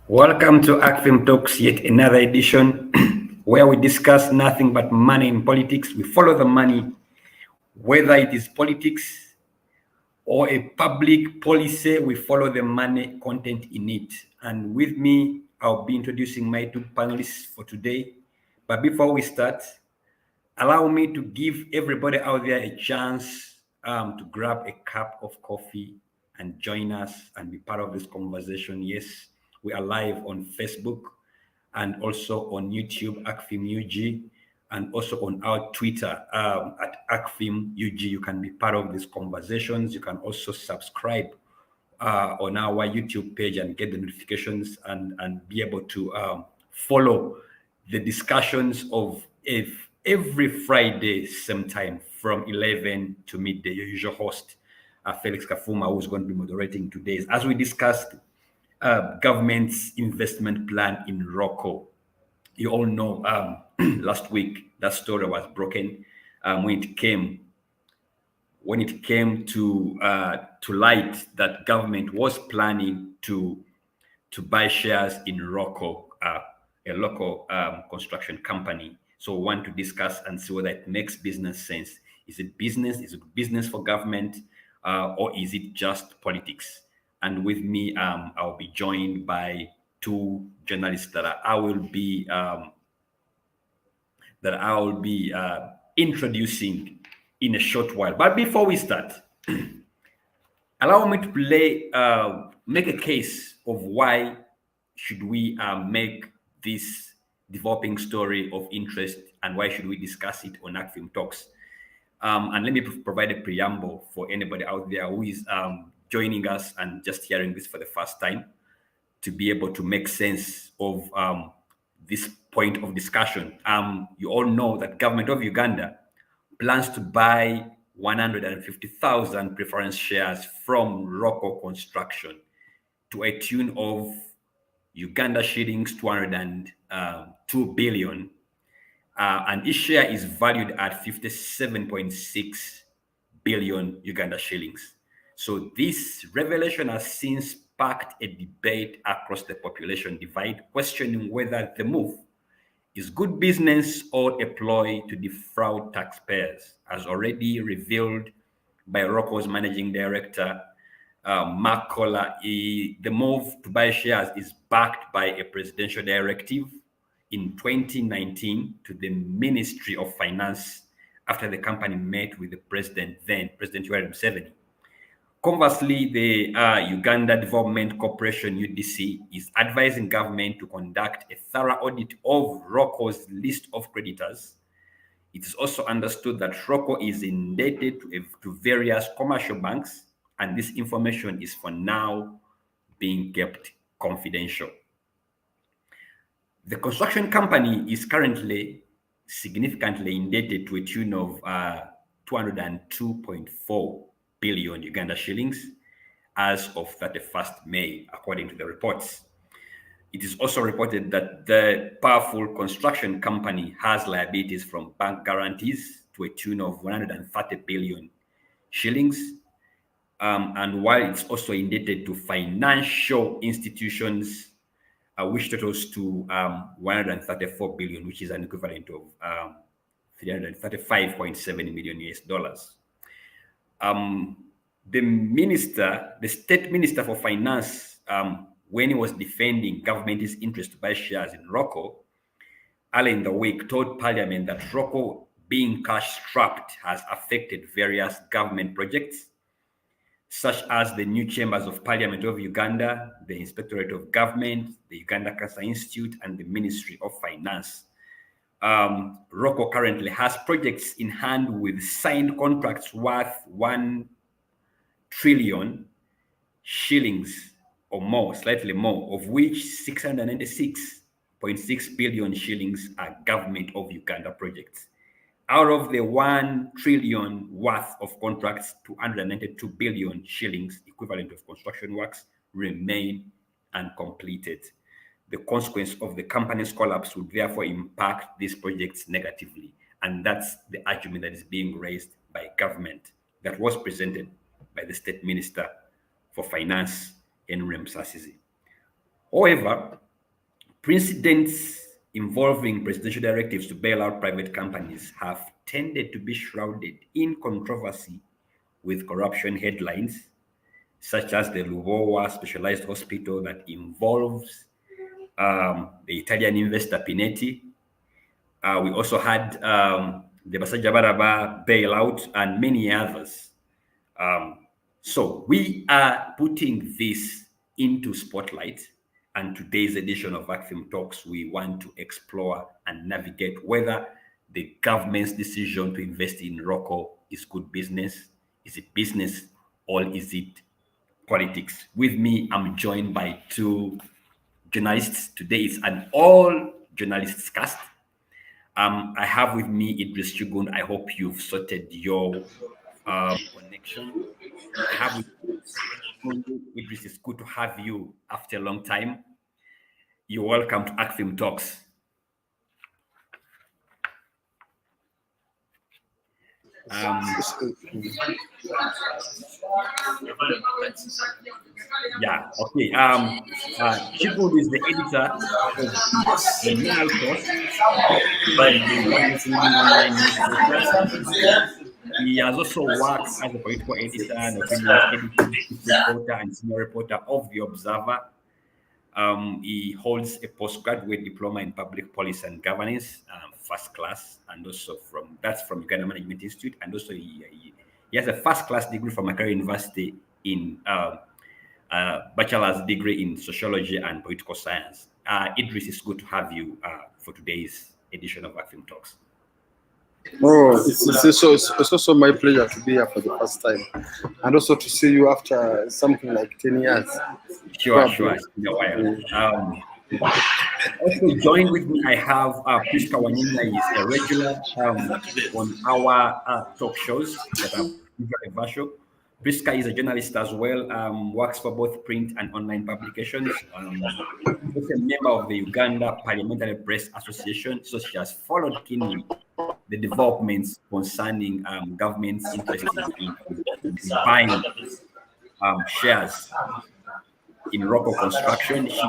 Welcome to ACFIM Talks, yet another edition where we discuss nothing but money in politics. We follow the money, whether it is politics or a public policy, we follow the money content in it. And with me, I'll be introducing my two panelists for today. But before we start, allow me to give everybody out there a chance to grab a cup of coffee and join us and be part of this conversation. Yes, we are live on Facebook and also on YouTube, ACFIM UG, and also on our Twitter at ACFIM UG. You can be part of these conversations. You can also subscribe on our YouTube page and get the notifications and be able to follow the discussions of every Friday, same time from 11 to midday. Your usual host, Felix Kafuma, who's going to be moderating today, as we discussed government's investment plan in ROKO. You all know last week that story was broken when it came to light that government was planning to buy shares in ROKO, a local construction company. So we want to discuss and see whether it makes business sense. Is it business? Is it business for government, or is it just politics? And with me, I'll be joined by two journalists that I will be introducing in a short while. But before we start, allow me to make a case of why should we make this developing story of interest and why should we discuss it on ACFIM Talks. And let me provide a preamble for anybody out there who is joining us and just hearing this for the first time to be able to make sense of this point of discussion. You all know that government of Uganda plans to buy 150,000 preference shares from ROKO Construction to a tune of Uganda shillings 202 billion. And each share is valued at 57.6 billion Uganda shillings. So this revelation has since sparked a debate across the population divide, questioning whether the move is good business or a ploy to defraud taxpayers, as already revealed by ROKO's managing director, Mark Kohler. The move to buy shares is backed by a presidential directive in 2019 to the Ministry of Finance after the company met with the President Yoweri Museveni. Conversely, the Uganda Development Corporation (UDC) is advising government to conduct a thorough audit of ROKO's list of creditors. It is also understood that ROKO is indebted to various commercial banks, and this information is for now being kept confidential. The construction company is currently significantly indebted to a tune of 202.4 billion Uganda shillings as of 31st May, according to the reports. It is also reported that the powerful construction company has liabilities from bank guarantees to a tune of 130 billion shillings. And while it's also indebted to financial institutions, which totals to 134 billion, which is an equivalent of 335.7 million US dollars. The state minister for finance, when he was defending government's interest to buy shares in ROKO, early in the week told Parliament that ROKO being cash strapped has affected various government projects, such as the new chambers of Parliament of Uganda, the Inspectorate of Government, the Uganda Cancer Institute, and the Ministry of Finance. ROKO currently has projects in hand with signed contracts worth 1 trillion shillings or more, slightly more, of which 696.6 billion shillings are government of Uganda projects. Out of the 1 trillion worth of contracts, 292 billion shillings, equivalent of construction works, remain uncompleted. The consequence of the company's collapse would therefore impact these projects negatively. And that's the argument that is being raised by government that was presented by the State Minister for Finance, Henry Msasizi. However, precedents involving presidential directives to bail out private companies have tended to be shrouded in controversy with corruption headlines, such as the Lubowa Specialized Hospital that involves the Italian investor Pinetti. We also had the Basajabaraba bailout and many others. So we are putting this into spotlight, and today's edition of ACFIM Talks, we want to explore and navigate whether the government's decision to invest in ROKO is good business. Is it business or is it politics? With me, I'm joined by two journalists. Today is an all journalists cast. I have with me Idris Chugun. I hope you've sorted your connection. I have with me Idris. It's good to have you after a long time. You're welcome to ACFIM Talks. Yeah, okay. Chico is the editor of the Mineral Source, online newspaper. He has also worked as a political editor and opinions editor, reporter, and senior reporter of The Observer. He holds a postgraduate diploma in public policy and governance, first class, and also from Uganda Management Institute, and also he has a first class degree from Makara University in bachelor's degree in sociology and political science. Idris, it's good to have you for today's edition of ACFIM Talks. Oh, it's also my pleasure to be here for the first time, and also to see you after something like 10 years. Sure. It's been a while. Also joined with me, I have Priska Wanyanya. Is a regular on our talk shows that are virtual. Priska is a journalist as well, works for both print and online publications. Also a member of the Uganda Parliamentary Press Association, so she has followed keenly the developments concerning government's interest in buying shares in ROKO construction. She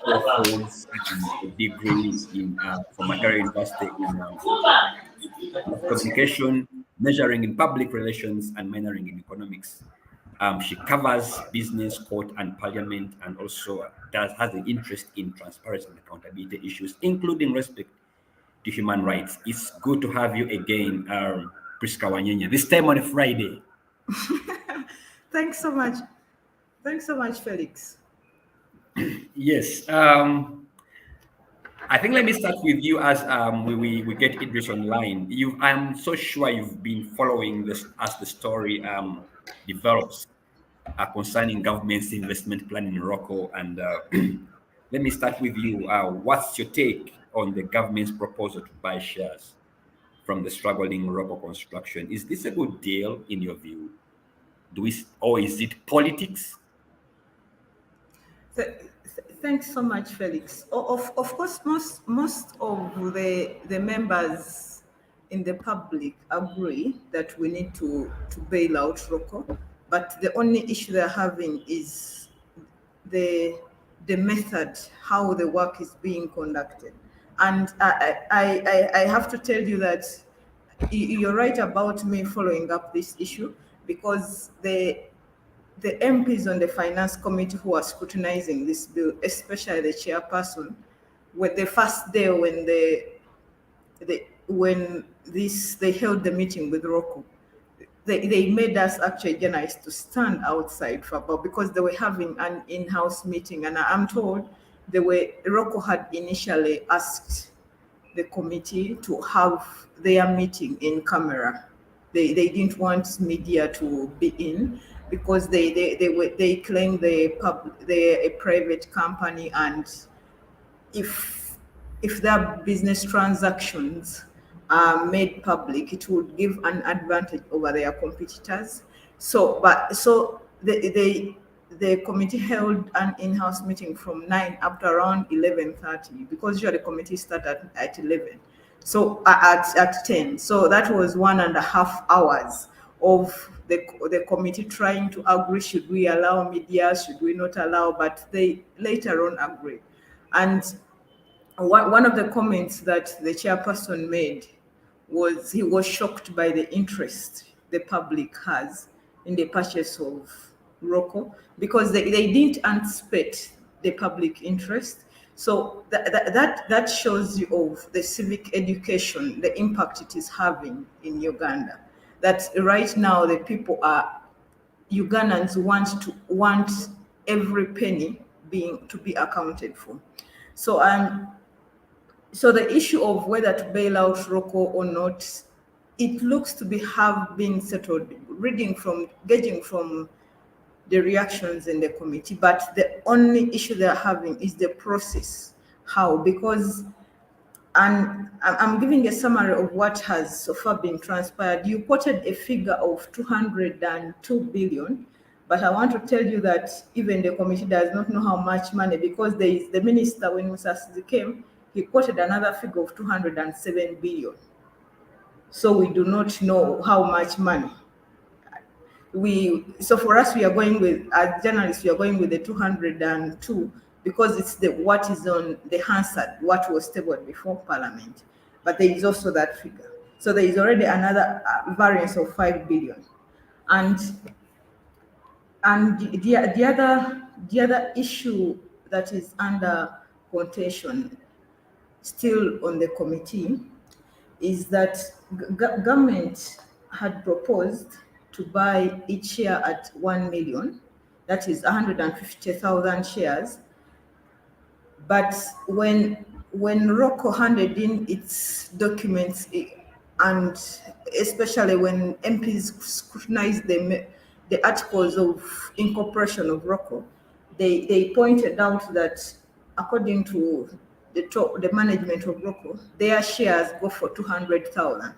also holds a degree from Makara University in communication, measuring in public relations, and minoring in economics. She covers business, court, and parliament, and also has an interest in transparency and accountability issues, including respect to human rights. It's good to have you again, Priska Wanyanya, this time on a Friday. Thanks so much. Thanks so much, Felix. Yes. I think let me start with you as we get Idris online. I'm so sure you've been following this as the story develops concerning government's investment plan in ROKO. And let me start with you. What's your take on the government's proposal to buy shares from the struggling ROKO construction? Is this a good deal in your view? Or is it politics? Thanks so much, Felix. Of course, most of the members in the public agree that we need to bail out ROKO, but the only issue they're having is the method, how the work is being conducted. And I have to tell you that you're right about me following up this issue, because the MPs on the Finance Committee who are scrutinizing this bill, especially the chairperson, with the first day when they held the meeting with ROKO, they made us actually journalists to stand outside for about, because they were having an in-house meeting, and I'm told ROKO had initially asked the committee to have their meeting in camera. They didn't want media to be in, because they claim they're a private company, and if their business transactions are made public, it would give an advantage over their competitors. So the committee held an in-house meeting from 9 up to around 11:30, because usually the committee started at 11. So at 10. So that was 1.5 hours of the committee trying to agree, should we allow media, should we not allow, but they later on agreed. And one of the comments that the chairperson made was he was shocked by the interest the public has in the purchase of ROKO, because they didn't anticipate the public interest. So that shows you of the civic education, the impact it is having in Uganda. That right now the people are, Ugandans want every penny to be accounted for. So the issue of whether to bail out ROKO or not, it looks to have been settled, gauging from the reactions in the committee. But the only issue they're having is the process. How? Because, and I'm giving a summary of what has so far been transpired. You quoted a figure of 202 billion, but I want to tell you that even the committee does not know how much money, because there is the minister, when Mr. Sizi came, he quoted another figure of 207 billion. So we do not know how much money. So for us, we are going with, as journalists, we are going with the 202 because it's what is on the Hansard, what was tabled before Parliament. But there is also that figure. So there is already another variance of 5 billion. And the other issue that is under contention still on the committee is that government had proposed to buy each share at 1 million, that is 150,000 shares. But when ROKO handed in its documents, and especially when MPs scrutinized the articles of incorporation of ROKO, they pointed out that according to the management of ROKO, their shares go for 200,000.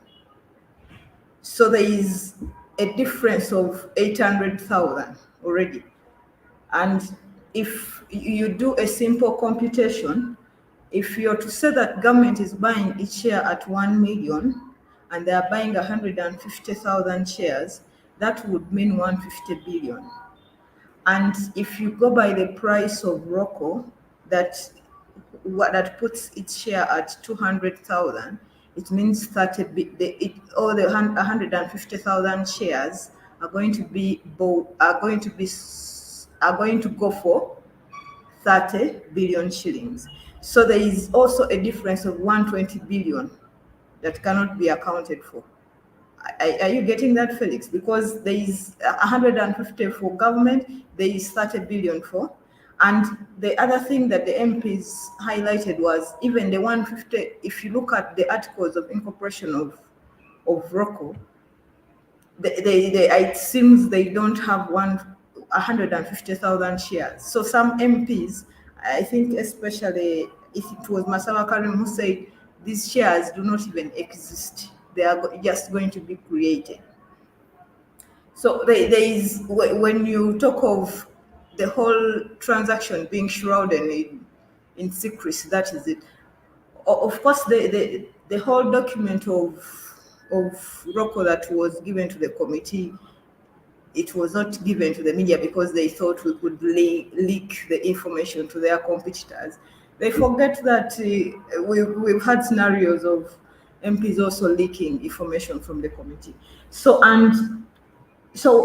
So there is a difference of 800,000 already. And if you do a simple computation, if you're to say that government is buying each share at 1 million and they are buying 150,000 shares, that would mean 150 billion. And if you go by the price of ROKO, that puts its share at 200,000, it means all the 150,000 shares are going to go for 30 billion shillings. So there is also a difference of 120 billion that cannot be accounted for. Are you getting that, Felix? Because there is 150 for government, there is 30 billion for. And the other thing that the MPs highlighted was even the 150, if you look at the articles of incorporation of ROKO, it seems they don't have 150,000 shares. So some MPs, I think especially if it was Masawa Karim who said these shares do not even exist. They are just going to be created. So there is, when you talk of the whole transaction being shrouded in secrecy, that is it. Of course, the whole document of ROKO that was given to the committee, it was not given to the media because they thought we could leak the information to their competitors. They forget that we've had scenarios of MPs also leaking information from the committee. So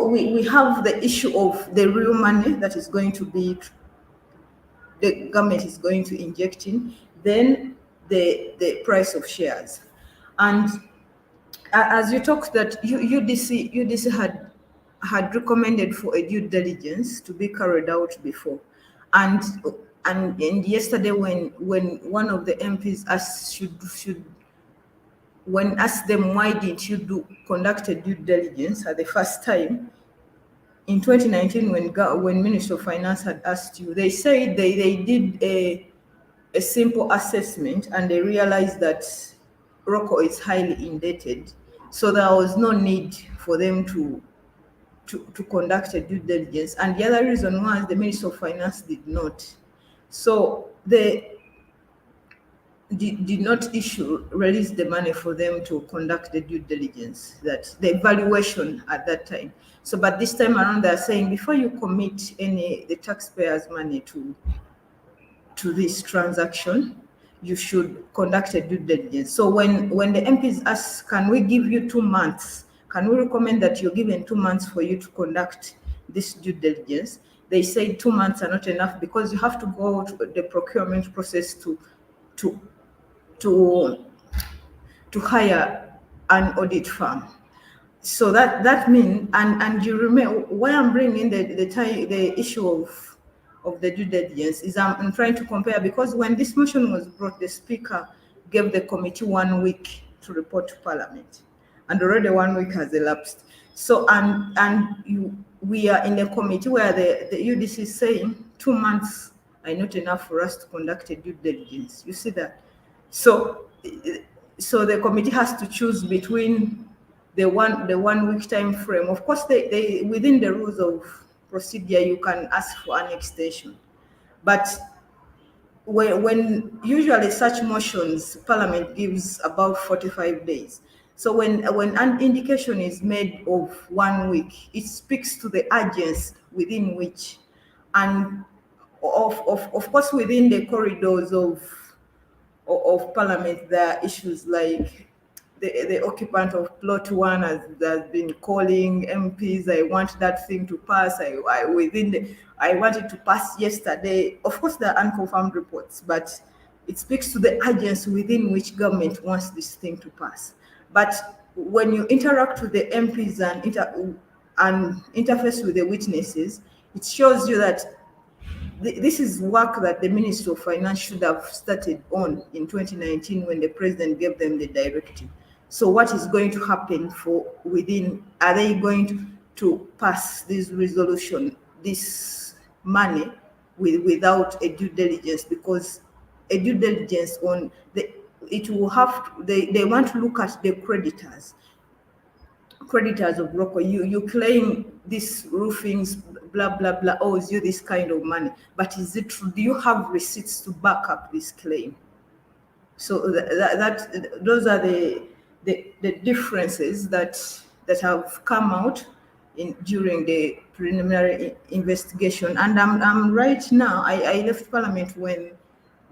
we have the issue of the real money that is going to be, the government is going to inject in, then the price of shares. And as you talked that UDC had recommended for a due diligence to be carried out before. And yesterday when one of the MPs asked asked them why didn't you conduct a due diligence at the first time in 2019 when Minister of Finance had asked you, they said they did a simple assessment and they realized that ROKO is highly indebted, so there was no need for them to conduct a due diligence. And the other reason was the Minister of Finance did not. So did not release the money for them to conduct the due diligence, that the evaluation at that time. So, but this time around, they're saying before you commit the taxpayers' money to this transaction, you should conduct a due diligence. So when the MPs ask, can we give you 2 months? Can we recommend that you're given 2 months for you to conduct this due diligence? They say 2 months are not enough because you have to go to the procurement process to hire an audit firm. So that means, and you remember why I'm bringing the issue of the due diligence is I'm trying to compare, because when this motion was brought, the speaker gave the committee 1 week to report to Parliament, and already 1 week has elapsed. So we are in a committee where the UDC is saying 2 months are not enough for us to conduct a due diligence. You see that? So the committee has to choose between the 1 week time frame. Of course, they within the rules of procedure, you can ask for an extension, but when usually such motions, Parliament gives about 45 days. So when an indication is made of 1 week, it speaks to the urgency within which, and of course, within the corridors of Parliament, there are issues like the occupant of plot 1 has been calling MPs. I want that thing to pass. I want it to pass yesterday. Of course, there are unconfirmed reports, but it speaks to the urgency within which government wants this thing to pass. But when you interact with the MPs and interface with the witnesses, it shows you that this is work that the Ministry of Finance should have started on in 2019 when the president gave them the directive. So what is going to happen are they going to pass this resolution, this money, without a due diligence? Because a due diligence they want to look at the creditors of ROKO. You claim this roofings, blah, blah, blah, owes you this kind of money. But is it true? Do you have receipts to back up this claim? So those are the differences that have come out during the preliminary investigation. And I'm right now, I left Parliament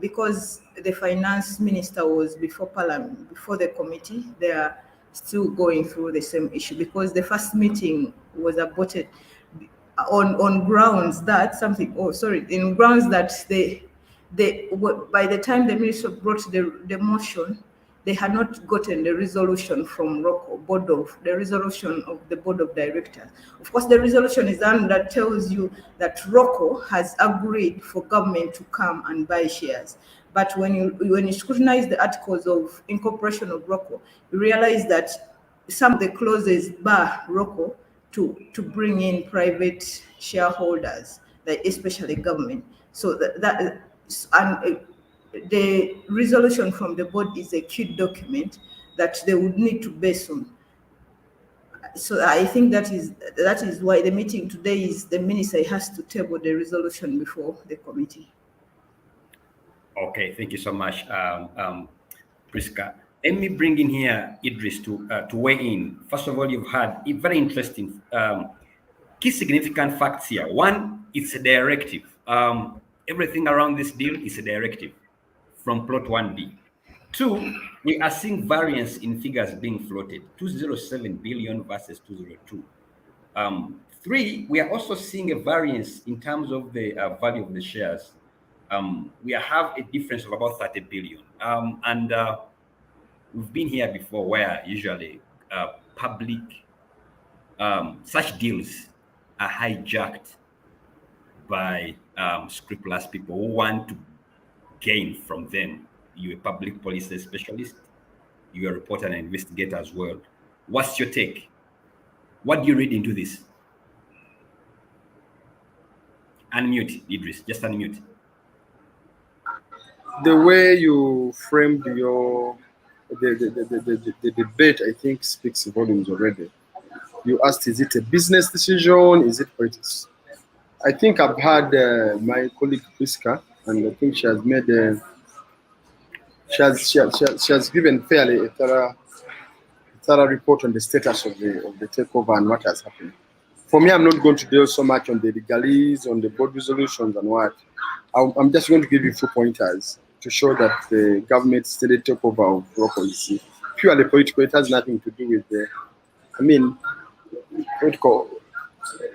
because the finance minister was before Parliament, before the committee. They are still going through the same issue because the first meeting was aborted on grounds that by the time the minister brought the motion, they had not gotten the resolution from ROKO the resolution of the board of directors. Of course, the resolution is done that tells you that ROKO has agreed for government to come and buy shares. But when you scrutinize the articles of incorporation of ROKO, you realize that some of the clauses bar ROKO to bring in private shareholders, like especially government. So the resolution from the board is a key document that they would need to base on. So I think that is why the meeting today is the minister has to table the resolution before the committee. Okay, thank you so much, Priska. Let me bring in here Idris to weigh in. First of all, you've had a very interesting key significant facts here. One, it's a directive. Everything around this deal is a directive from plot 1B. 2, we are seeing variance in figures being floated, 207 billion versus 202. 3, we are also seeing a variance in terms of the value of the shares. We have a difference of about 30 billion. And we've been here before where usually public, such deals are hijacked by scrupulous people who want to gain from them. You're a public policy specialist, you're a reporter and investigator as well. What's your take? What do you read into this? Unmute, Idris, just unmute. The way you framed the debate, I think, speaks volumes already. You asked, is it a business decision? Is it politics? I think I've had my colleague Priska, and I think she has made she has given fairly a thorough report on the status of the takeover and what has happened. For me, I'm not going to deal so much on the legalese, on the board resolutions and what. I'm just going to give you 2 pointers to show that the government steady takeover of ROKO is purely political. It has nothing to do with the, political.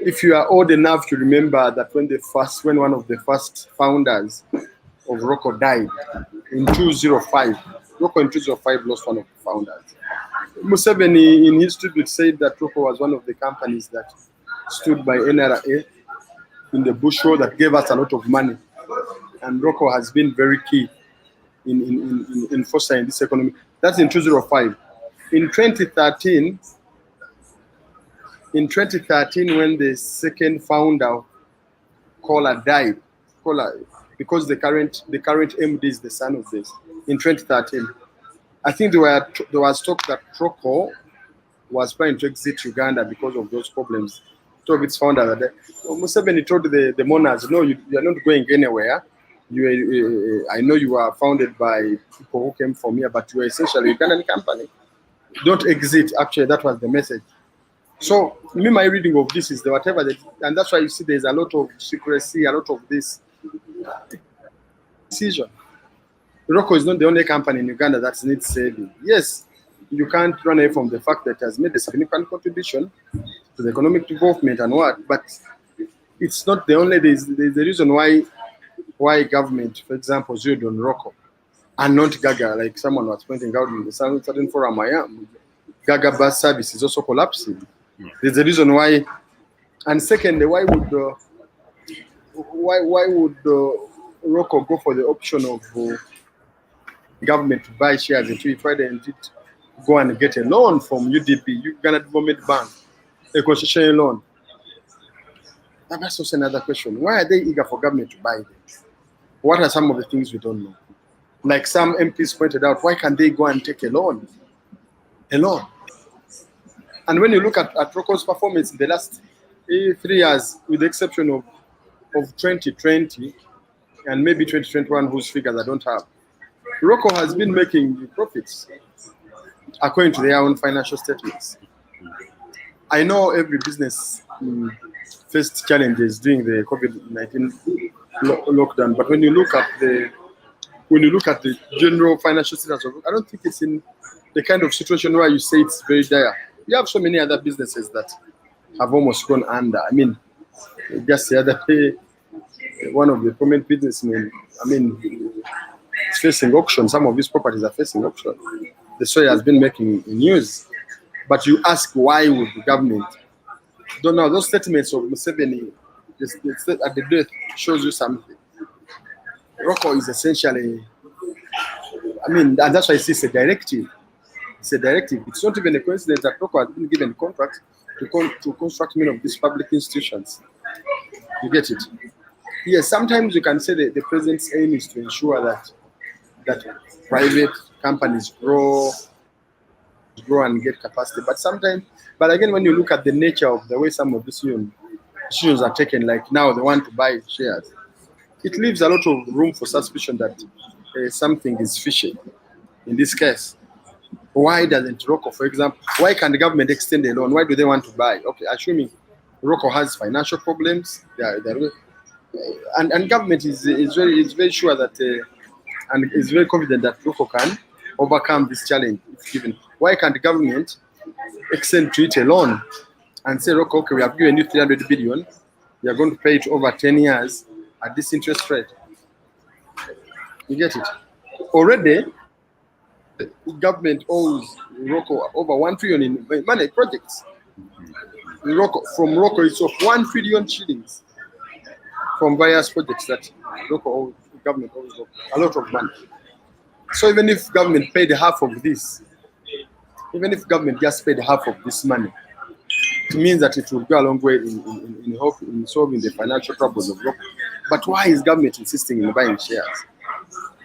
If you are old enough to remember that when one of the first founders of ROKO died in 2005, ROKO in 2005 lost one of the founders. Museveni in his tribute said that ROKO was one of the companies that stood by NRA in the bush war that gave us a lot of money. And ROKO has been very key in fostering this economy. That's in 2005. In 2013, when the second founder, Kola, died, because the current MD is the son of this, in 2013, I think there was talk that ROKO was trying to exit Uganda because of those problems. Two of its founders are there. Museveni told the mourners, no, you are not going anywhere. I know you are founded by people who came from here, but you are essentially a Ugandan company. Don't exit. Actually, that was the message. So, my reading of this is whatever, and that's why you see there's a lot of secrecy, a lot of this decision. ROKO is not the only company in Uganda that needs saving. Yes, you can't run away from the fact that it has made a significant contribution to the economic development and what, but it's not the only. There's the reason why government, for example, zeroed on ROKO and not Gaga, like someone was pointing out in the certain forum I am. Gaga bus service is also collapsing. There's a reason why. And secondly, why would ROKO go for the option of government to buy shares until you try to go and get a loan from UDB, Uganda Development Bank, a concessional loan? And that's also another question. Why are they eager for government to buy them? What are some of the things we don't know? Like some MPs pointed out, why can't they go and take a loan? And when you look at ROKO's performance in the last 3 years, with the exception of 2020 and maybe 2021, whose figures I don't have, ROKO has been making profits according to their own financial statements. I know every business faced challenges during the COVID-19 lockdown, but when you look at the general financial status of, I don't think it's in the kind of situation where you say it's very dire. You have so many other businesses that have almost gone under. Just the other day, one of the prominent businessmen, it's facing auction. Some of these properties are facing auction. The story has been making news. But you ask, why would the government? Don't know. Those statements of Museveni at the death shows you something. ROKO is essentially, and that's why it's a directive. It's a directive. It's not even a coincidence that ROKO has been given contracts to construct many of these public institutions. You get it? Yes, sometimes you can say that the president's aim is to ensure that private companies grow and get capacity. But again, when you look at the nature of the way some of these decisions are taken, like now they want to buy shares, it leaves a lot of room for suspicion that something is fishy. In this case, why doesn't ROKO, for example, why can the government extend a loan? Why do they want to buy? Okay, assuming ROKO has financial problems, and government is very sure that and is very confident that ROKO can overcome this challenge if given. Why can't the government extend to it a loan and say, ROKO, okay, we have given you 300 billion, you are going to pay it over 10 years at this interest rate? You get it? Already, the government owes ROKO over 1 trillion in money projects. From ROKO, it's of 1 trillion shillings from various projects that ROKO government owes a lot of money. So even if government paid half of this, even if government just paid half of this money, it means that it will go a long way in solving the financial troubles of ROKO. But why is government insisting in buying shares?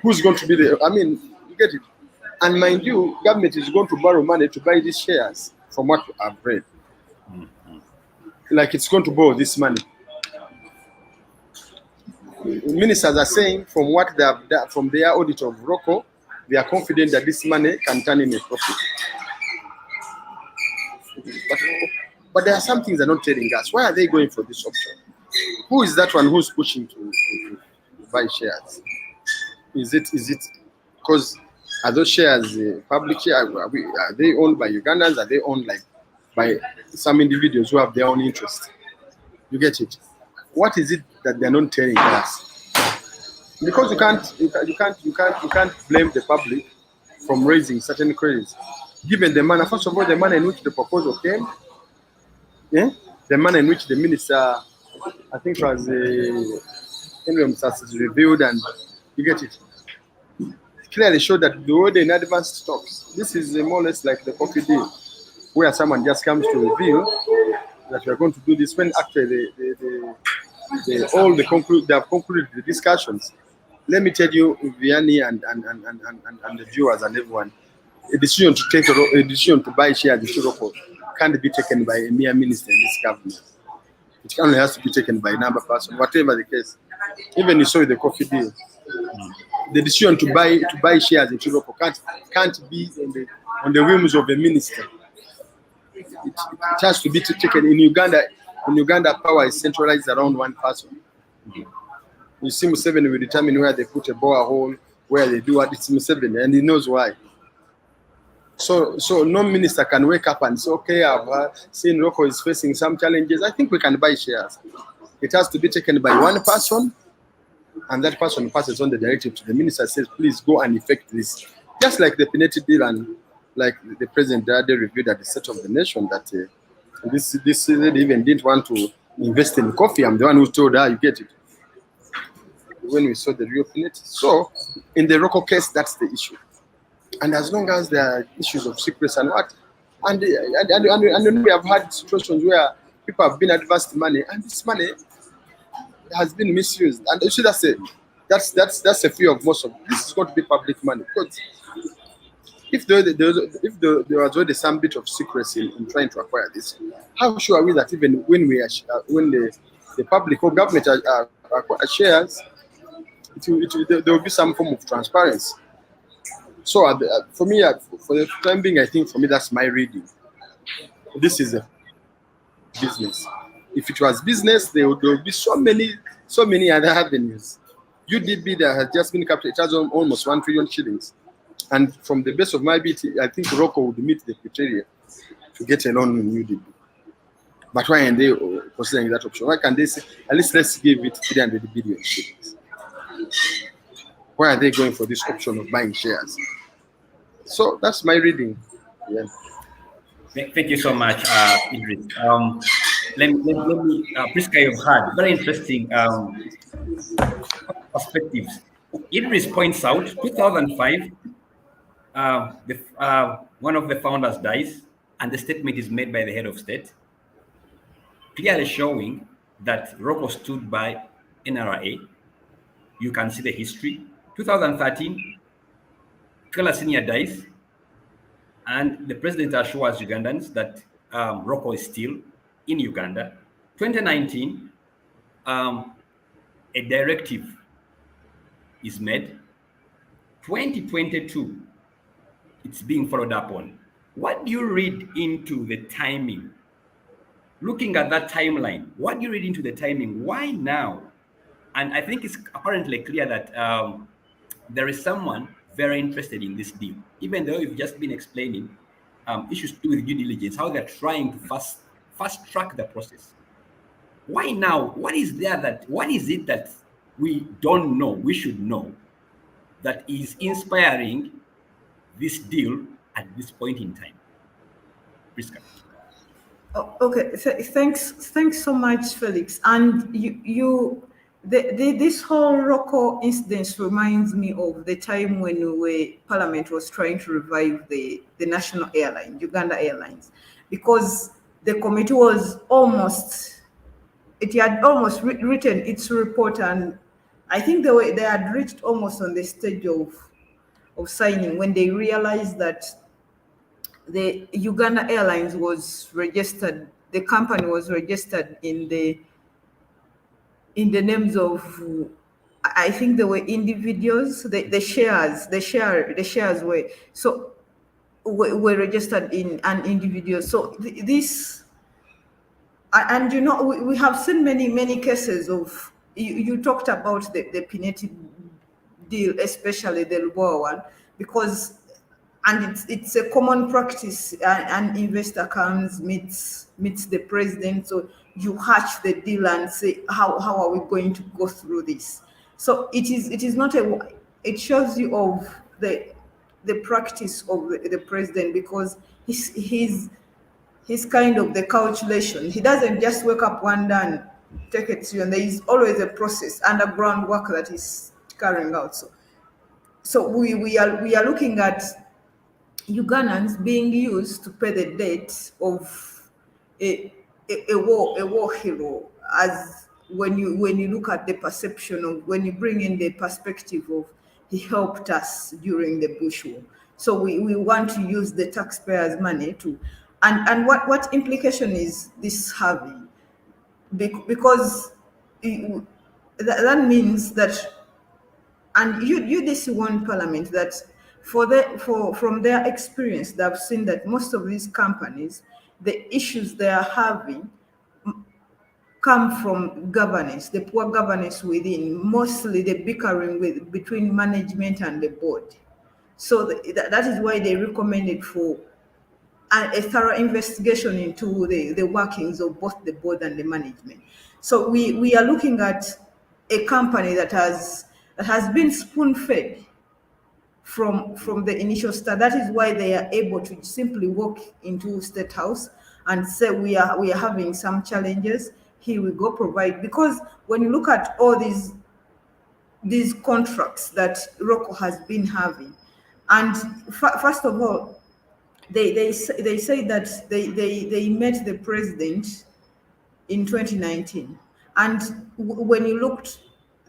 Who's going to be the? You get it. And mind you, government is going to borrow money to buy these shares, from what I've read. Like it's going to borrow this money. Ministers are saying from what they have done, from their audit of ROKO, they are confident that this money can turn in a profit. But there are some things they're not telling us. Why are they going for this option? Who is that one who's pushing to buy shares? Is it because are those shares public shares? Are they owned by Ugandans? Are they owned like by some individuals who have their own interest? You get it? What is it that they're not telling us? Because you can't blame the public from raising certain queries, given the manner. First of all, the manner in which the proposal came, yeah, the manner in which the minister, I think, was reviewed, and you get it. Clearly showed that the order in advanced stocks. This is more or less like the coffee deal, where someone just comes to reveal that we are going to do this when actually they have concluded the discussions. Let me tell you, Vianney and the viewers and everyone, a decision to buy shares in Roko can't be taken by a mere minister in this government. It only has to be taken by another person, whatever the case. Even you saw with the coffee deal, the decision to buy shares in Roko can't be on the whims of a minister. It has to be taken in Uganda. In Uganda, power is centralized around one person. You see, Museveni will determine where they put a borehole, where they do what. It's Museveni, and he knows why. So no minister can wake up and say, okay, I've seen Roko is facing some challenges. I think we can buy shares. It has to be taken by one person, and that person passes on the directive to the minister, says, please go and effect this. Just like the Pineti deal and like the President Dade reviewed at the State of the Nation that this even didn't want to invest in coffee. I'm the one who told her, you get it. When we saw the real Pineti. So in the Roko case, that's the issue. And as long as there are issues of secrets and what, and we have had situations where people have been advanced money, and this money has been misused. And you see, that's a fear of most of this is going to be public money. Because if there was already some bit of secrecy in trying to acquire this, how sure are we that even when the public or government acquire shares, there will be some form of transparency? So for me, for the time being, I think for me that's my reading. This is a business. If it was business, there would be so many other avenues. UDB that has just been captured, it has almost 1 trillion shillings. And from the base of my BT, I think Roko would meet the criteria to get a loan in UDB. But why are they considering that option? Why can't they say, at least let's give it 300 billion shillings? Why are they going for this option of buying shares? So that's my reading. Yeah. Thank you so much, Idris. Let me Priska, you've had very interesting perspectives. Idris points out 2005, one of the founders dies, and the statement is made by the head of state, clearly showing that Roko stood by NRA. You can see the history. 2013, Kela Senior dies, and the president assures Ugandans that Roko is still in Uganda. 2019, a directive is made. 2022, it's being followed up on. What do you read into the timing? Looking at that timeline, what do you read into the timing? Why now? And I think it's apparently clear that there is someone very interested in this deal, even though you've just been explaining issues to do with due diligence, how they're trying to fast track the process. Why now? What is it that we don't know, we should know, that is inspiring this deal at this point in time? Priska. Oh, okay, thanks so much, Felix. And this whole Roko incident reminds me of the time when Parliament was trying to revive the national airline, Uganda Airlines, because the committee was had almost written its report, and I think they had reached almost on the stage of signing when they realized that the Uganda Airlines was registered, the company was registered in the names of, I think there were individuals, the shares were so were registered in an individual. So this, and you know, we have seen many cases of, you talked about the Pineti deal, especially the Lubowa one, because, and it's a common practice. An investor comes, meets the president, so you hatch the deal and say, how are we going to go through this? So it is not a, it shows you of the practice of the president, because he's kind of the calculation. He doesn't just wake up one day and take it to you, and there is always a process, underground work that is carrying out. So we are looking at Ugandans being used to pay the debt of a war hero, as when you look at the perception of, when you bring in the perspective of, he helped us during the Bush War. So we want to use the taxpayers' money to, and what implication is this having? Because that means that, and UDC warned Parliament that from their experience, they've seen that most of these companies, the issues they are having come from governance, the poor governance within, mostly the bickering between management and the board. So that is why they recommended for a thorough investigation into the workings of both the board and the management. So we are looking at a company that has been spoon-fed from the initial start. That is why they are able to simply walk into State House and say, we are having some challenges. Here we go, provide. Because when you look at all these contracts that ROKO has been having, and first of all, they say that they met the president in 2019, and when you looked,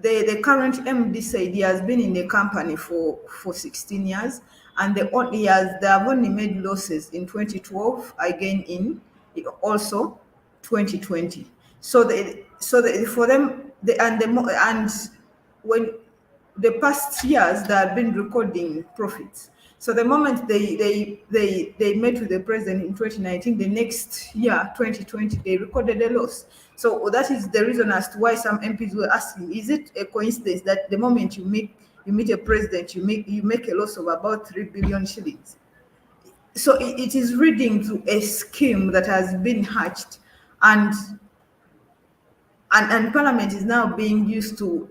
the current MD said he has been in the company for 16 years, and they have only made losses in 2012, again in also 2020. So for them, and when the past years they have been recording profits. So the moment they met with the president in 2019, the next year, 2020, they recorded a loss. So that is the reason as to why some MPs were asking, is it a coincidence that the moment you meet a president, you make a loss of about 3 billion shillings? So it is reading to a scheme that has been hatched, and Parliament is now being used to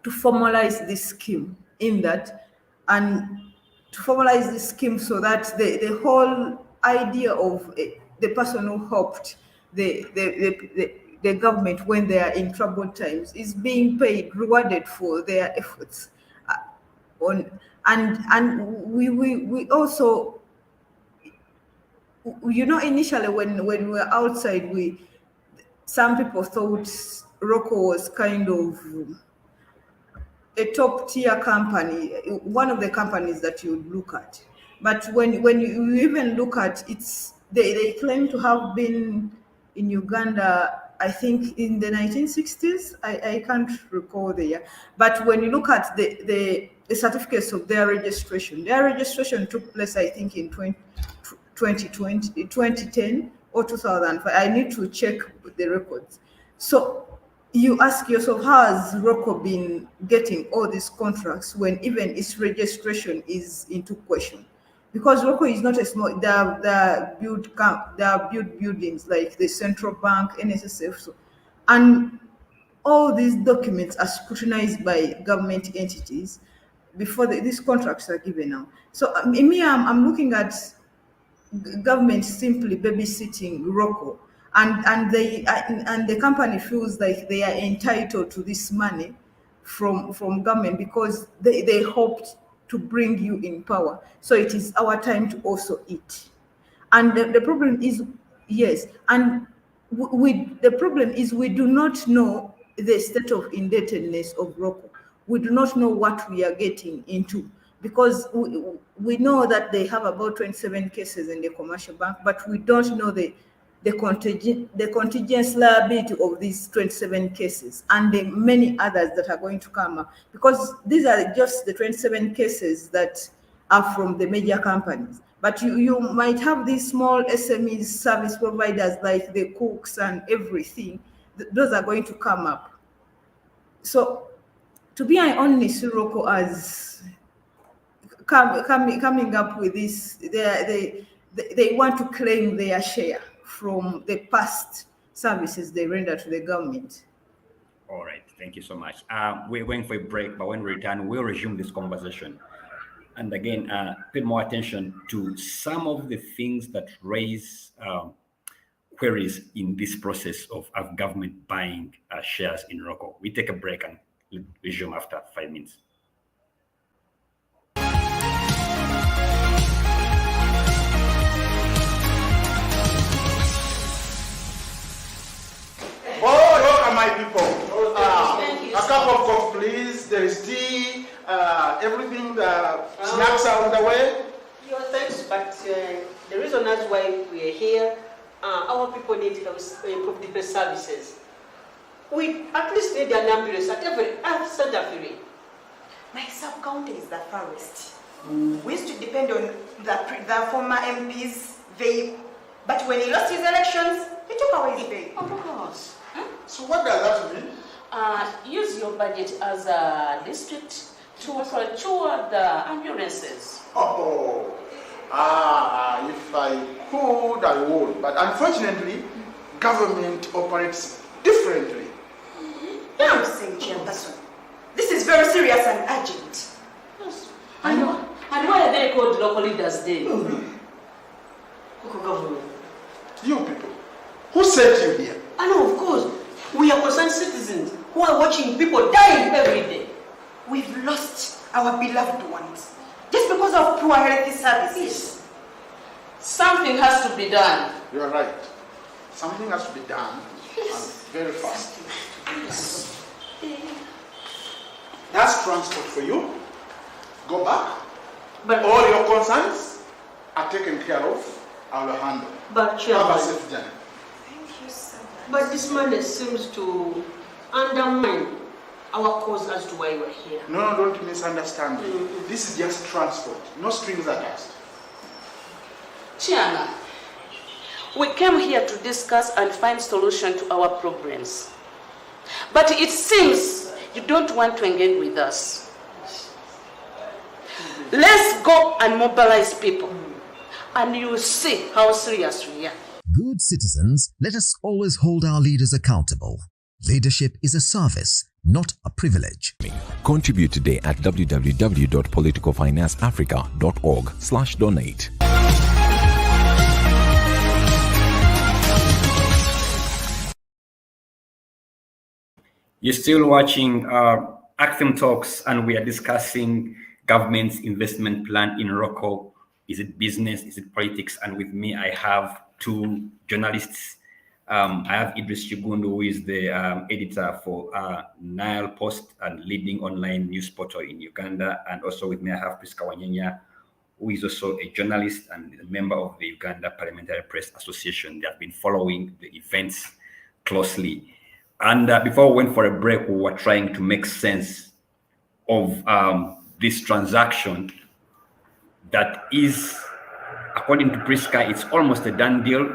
formalize this scheme in that, and to formalize this scheme so that the whole idea of the person who helped the government when they are in troubled times is being paid, rewarded for their efforts. And we also, you know, initially when we were outside, some people thought ROKO was kind of a top tier company, one of the companies that you would look at. But when you even look at it's, they claim to have been in Uganda, I think in the 1960s. I can't recall the year. But when you look at the certificates of their registration took place, I think in 2010 or 2005. I need to check the records. So you ask yourself, how has ROKO been getting all these contracts when even its registration is into question? Because ROKO is not a small, they are built buildings like the Central Bank, NSSF, and all these documents are scrutinized by government entities before these contracts are given out. So I'm looking at government simply babysitting ROKO, and the company feels like they are entitled to this money from government because they hoped to bring you in power. So it is our time to also eat. And the problem is, yes, and the problem is we do not know the state of indebtedness of ROKO. We do not know what we are getting into, because we know that they have about 27 cases in the commercial bank, but we don't know the the contingent liability of these 27 cases and the many others that are going to come up, because these are just the 27 cases that are from the major companies. But you might have these small SMEs, service providers like the cooks and everything. Those are going to come up. So, to be honest, ROKO as coming up with this, they want to claim their share from the past services they render to the government. All right, thank you so much. We're going for a break, but when we return, we'll resume this conversation. And again, pay more attention to some of the things that raise queries in this process of government buying shares in ROKO. We take a break and resume after 5 minutes. My people, a cup of coffee, please. There is tea, everything. Snacks are on the way. Your thanks, but the reason that's why we are here, our people need improve different services. We at least need an ambulance at every center. My sub-county is the forest. We used to depend on the former MP's vehicle, but when he lost his elections, he took away his vehicle. Of course. So what does that mean? Use your budget as a district to procure the ambulances. Oh, if I could, I would. But unfortunately, government operates differently. I'm saying, Chairperson, this is very serious and urgent. Yes, I know. And why are they called local leaders then? Local government. You people, who sent you here? I know, of course. We are concerned citizens who are watching people dying every day. We've lost our beloved ones just because of poor health services. Something has to be done. You are right. Something has to be done, and very fast. Yes. That's transport for you. Go back. But All your concerns are taken care of. I will handle. But Have a Chairman, safe journey. Thank you so much. but this man seems to undermine our cause as to why we're here. No, don't misunderstand me. This is just transport, no strings attached. Chairman, we came here to discuss and find solution to our problems. But it seems you don't want to engage with us. Let's go and mobilize people, and you will see how serious we are. Good citizens, let us always hold our leaders accountable. Leadership is a service, not a privilege. Contribute today at www.politicalfinanceafrica.org/donate. You're still watching ACFIM Talks, and we are discussing government's investment plan in ROKO. Is it business? Is it politics? And with me, I have two journalists. I have Idris Chigundu, who is the editor for Nile Post and leading online news portal in Uganda. And also with me, I have Priska Wanyenya, who is also a journalist and a member of the Uganda Parliamentary Press Association. They have been following the events closely. And before we went for a break, we were trying to make sense of this transaction that is, according to Priska, it's almost a done deal.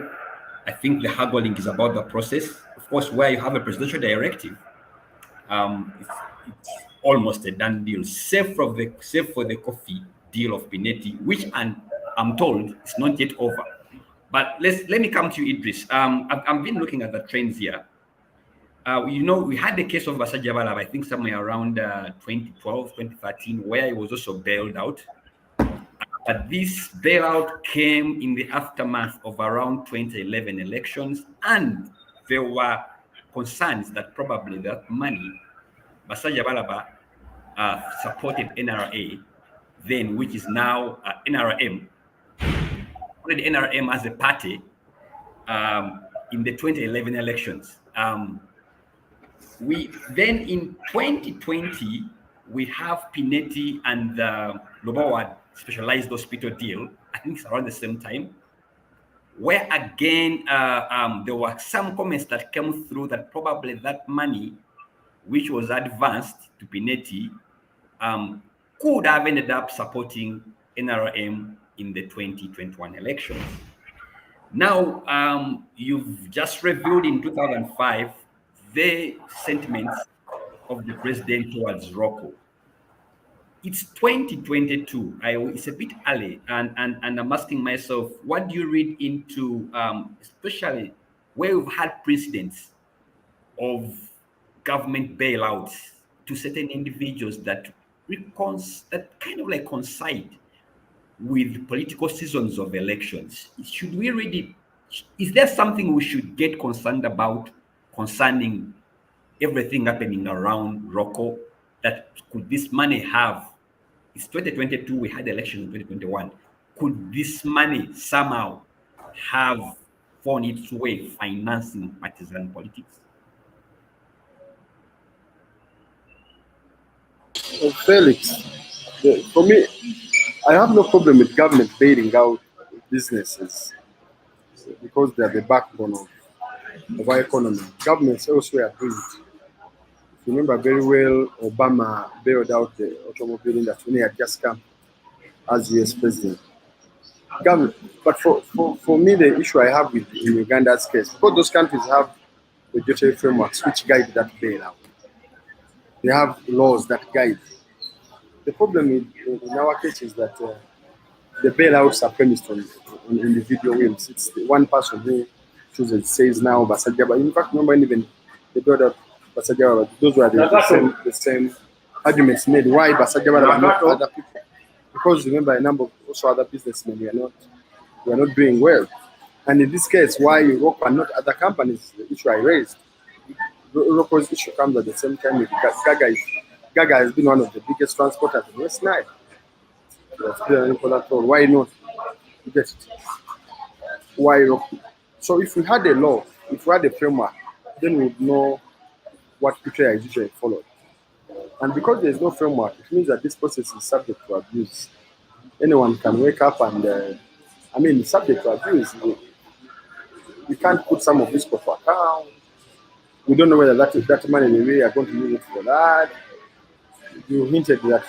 I think the haggling is about the process. Of course, where you have a presidential directive, it's almost a done deal, save for the coffee deal of Pinetti, which I'm told is not yet over. But let me come to you, Idris. I've been looking at the trends here. We had the case of Basaja Balaba, I think somewhere around 2012, 2013, where he was also bailed out. But this bailout came in the aftermath of around 2011 elections, and there were concerns that probably that money, Basaja Balaba supported NRA then, which is now NRM. The NRM as a party in the 2011 elections. We then in 2020 we have Pinetti and the Lobawad Specialized Hospital deal. I think it's around the same time. where again there were some comments that came through that probably that money which was advanced to Pineti could have ended up supporting NRM in the 2021 elections. Now, you've just reviewed in 2005 the sentiments of the president towards ROKO. It's 2022. It's a bit early, and I'm asking myself, what do you read into, especially where we've had precedents of government bailouts to certain individuals that that kind of like coincide with political seasons of elections? Should we read it? Is there something we should get concerned about concerning everything happening around ROKO? That could this money have? It's 2022, we had elections in 2021. Could this money somehow have found its way financing partisan politics? Felix, for me, I have no problem with government bailing out businesses because they are the backbone of our economy. Governments elsewhere do it. If you remember very well, Obama bailed out the automobile industry when he had just come as US president. But for me, the issue I have with in Uganda's case, because those countries have regulatory frameworks which guide that bailout. They have laws that guide. The problem in our case is that the bailouts are premised on individual whims. It's the one person who chooses, says now Basajaba. In fact, remember even they brought up Basajaba, those were the same arguments made. Why Basajaba and not other people? Because remember, a number of also other businessmen we are not doing well. And in this case, why Europe and not other companies, the issue I raised, Europe's issue comes at the same time because Gaga has been one of the biggest transporters in West Nile. That's been an important role. Why not? You get it. Why Europe? So if we had a law, if we had a framework, then we would know what criteria is usually followed. And because there is no framework, it means that this process is subject to abuse. Anyone can wake up and, subject to abuse. We can't put some of this for account. We don't know whether that money we are going to use it for that. You hinted that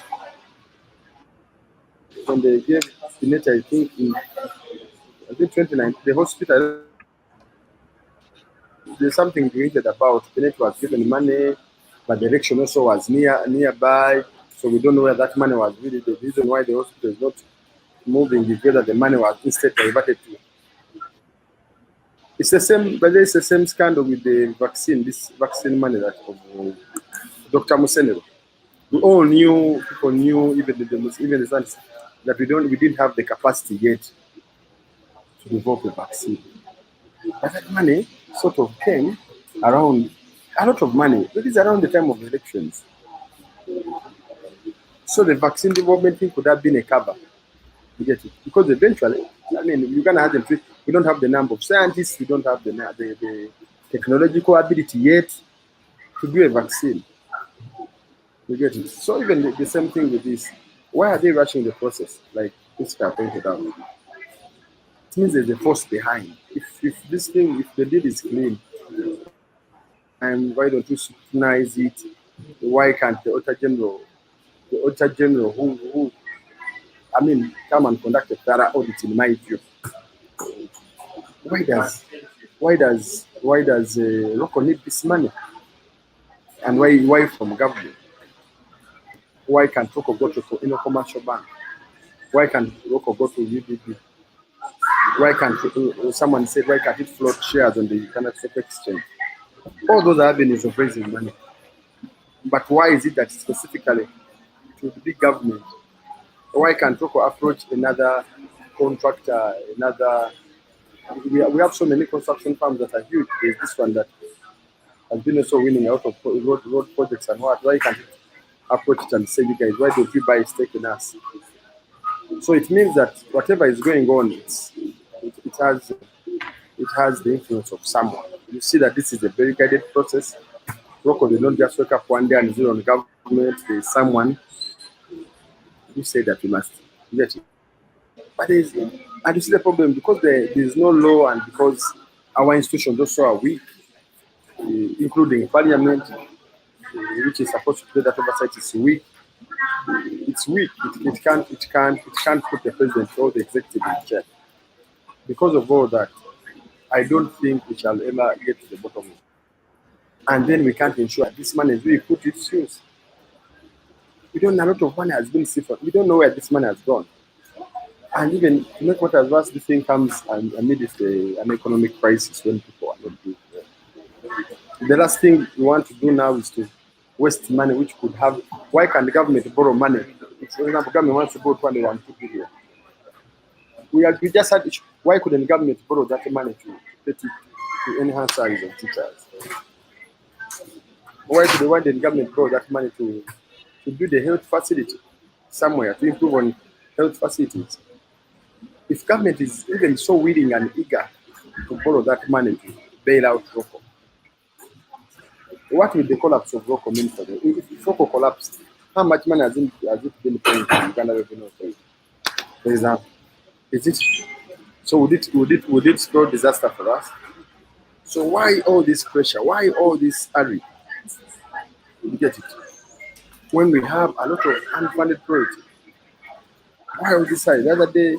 when they gave Pineti, I think 2019, the hospital, there's something you hinted about. Pineti was given money, but the election also was nearby. So we don't know where that money was really. The reason why the hospital is not moving is whether the money was instead diverted to. It's the same, but it's the same scandal with the vaccine. This vaccine money that of Dr. Musenero. We all knew, people knew, even the scientists, that we didn't have the capacity yet to develop a vaccine. But that money sort of came around, a lot of money. It is around the time of the elections. So the vaccine development thing could have been a cover. You get it? Because eventually, Uganda hasn't. We don't have the number of scientists. We don't have the technological ability yet to do a vaccine. You get it? So even the same thing with this. Why are they rushing the process? Like Mr. pointed out. It means there's a force behind. If this thing, if the deal is clean, and why don't you scrutinize it? Why can't the Auditor General who come and conduct a thorough audit in my view? Why does ROKO need this money? And why from government? Why can't ROKO go to commercial bank? Why can't ROKO go to UDB? Why can't someone said why can't it float shares on the Uganda Stock Exchange? All those are avenues of raising money. But why is it that specifically to the big government? Why can't ROKO approach another contractor, we have so many construction firms that are huge. There's this one that has been also winning out of road projects and what. Why can't it approach it and say, you guys, why don't you buy a stake in us? So it means that whatever is going on, it has the influence of someone. You see that this is a very guided process. ROKO did not just wake up one day and zero on government. There is someone who said that we must get it. But And you see the problem, because there is no law and because our institutions also are weak, including parliament, which is supposed to play that oversight, is weak. It's weak. It can't put the president or the executive in check. Because of all that, I don't think we shall ever get to the bottom of it. And then we can't ensure this money is really put its use. We don't know, a lot of money has been siphoned. We don't know where this money has gone. And even to make matters worse, this thing comes amidst an economic crisis when people are not doing well. The last thing we want to do now is to waste money which could have. Why can the government borrow money? If, for example, government wants to borrow 202 billion. We just had issue. Why couldn't the government borrow that money to enhance salaries of teachers? Why didn't the government borrow that money to build a health facility somewhere, to improve on health facilities? If government is even so willing and eager to borrow that money to bail out ROKO, what will the collapse of ROKO mean for them? If ROKO collapsed, how much money has it been paying to Uganda Revenue Authority? For example, is it so? Would it spell disaster for us? So why all this pressure? Why all this hurry? You get it? When we have a lot of unfunded projects, why all this hurry? The other day,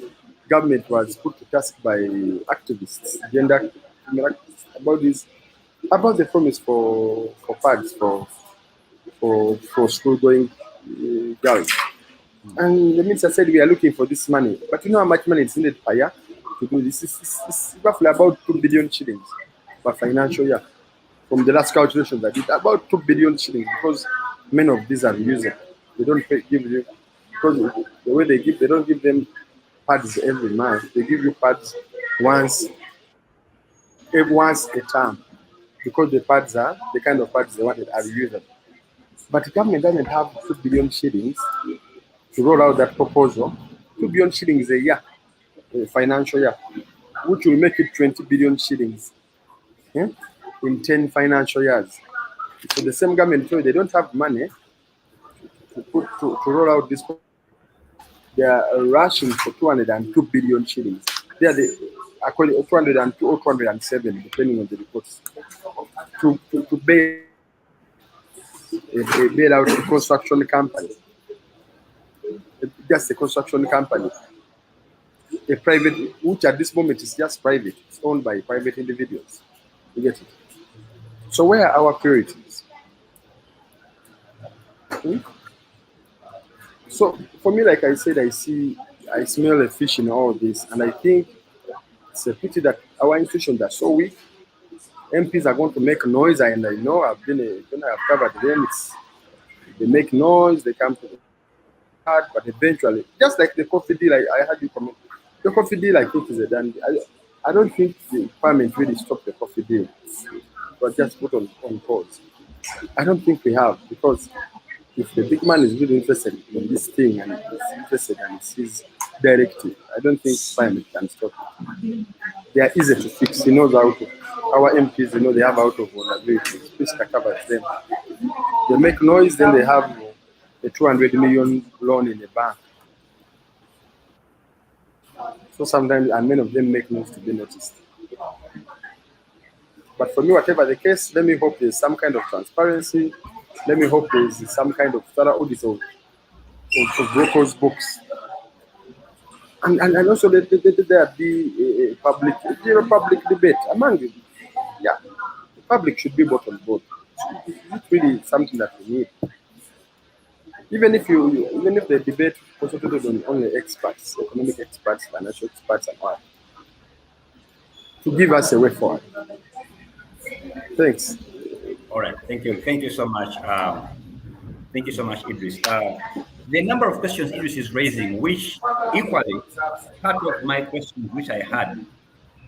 government was put to task by activists, gender activists, about the promise for pads for school going girls. And the minister said we are looking for this money, but you know how much money is needed per year to do this? It's roughly about 2 billion shillings per financial year. From the last calculations I did, about 2 billion shillings, because many of these are reusable. They don't give you, because the way they don't give them pads every month. They give you pads once a term, because the pads are the kind of pads they wanted are reusable. But the government doesn't have 2 billion shillings to roll out that proposal. 2 billion shillings a year, a financial year, which will make it 20 billion shillings in 10 financial years. So the same government, so they don't have money to roll out this. They are rushing for 202 billion shillings. They are according to 202 or 207, depending on the reports, to bail out a construction company. Just a construction company, a private, which at this moment is just private. It's owned by private individuals. You get it? So where are our priorities? So for me, like I said, I smell a fish in all this, and I think it's a pity that our institutions are so weak. MPs are going to make noise, and I know I've covered them. They make noise, they come to hard, but eventually, just like the coffee deal, I had you comment. The coffee deal, I think, is a done. I don't think the parliament really stopped the coffee deal, but just put on pause. I don't think we have, because if the big man is really interested in this thing and is interested and it's his directive, I don't think parliament can stop it. They are easy to fix. He knows how to. Our MPs, they have out of vulnerability. Speaker covers them. They make noise, then they have a 200 million loan in the bank. So sometimes, and many of them make moves to be noticed. But for me, whatever the case, let me hope there's some kind of transparency. Let me hope there's some kind of thorough audit of ROKO's books. And also let there be a public debate among them. Yeah, the public should be brought on board. It's really something that we need. Even if the debate concentrated on only experts, economic experts, financial experts, and all, to give us a way forward. Thanks. All right. Thank you so much. Thank you so much, Idris. The number of questions Idris is raising, which equally part of my questions which I had